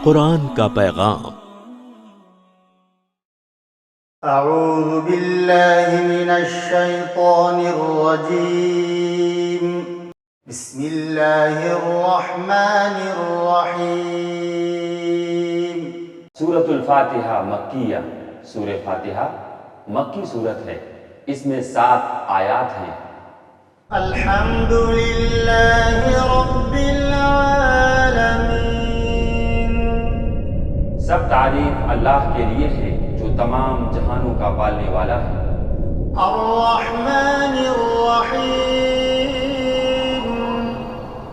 قرآن کا پیغام۔ اعوذ باللہ من الشیطان الرجیم، بسم اللہ الرحمن الرحیم۔ سورۃ الفاتحہ مکیہ، سورہ فاتحہ مکی سورت ہے، اس میں 7 آیات ہیں۔ الحمد للہ رب العالمین، سب تعریف اللہ کے لیے ہے جو تمام جہانوں کا پالنے والا ہے۔ الرحمن الرحیم،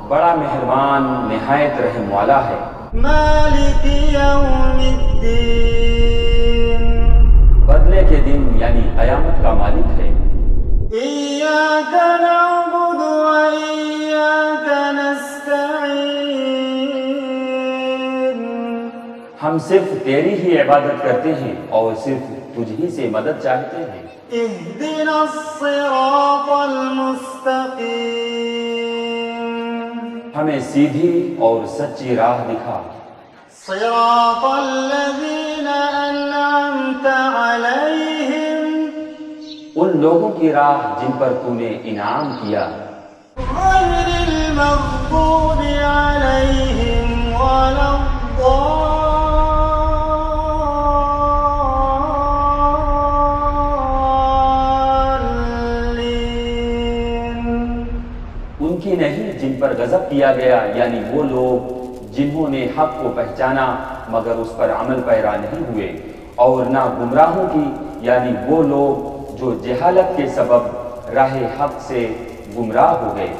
بڑا مہربان نہایت رحم والا ہے۔ مالک یوم الدین، بدلے کے دن یعنی قیامت کا مالک ہے۔ ایاک نعبد و ایاک نستعین، ہم صرف تیری ہی عبادت کرتے ہیں اور صرف تجھ ہی سے مدد چاہتے ہیں۔ اہدنا الصراط المستقیم، ہمیں سیدھی اور سچی راہ دکھا۔ صراط الذین انعمت علیہم، ان لوگوں کی راہ جن پر تو نے انعام کیا، غیر المغضوب علیہم ولا الضالین، ان کی نہیں جن پر غضب کیا گیا، یعنی وہ لوگ جنہوں نے حق کو پہچانا مگر اس پر عمل پیرا نہیں ہوئے، اور نہ گمراہوں کی یعنی وہ لوگ جو جہالت کے سبب راہ حق سے گمراہ ہو گئے۔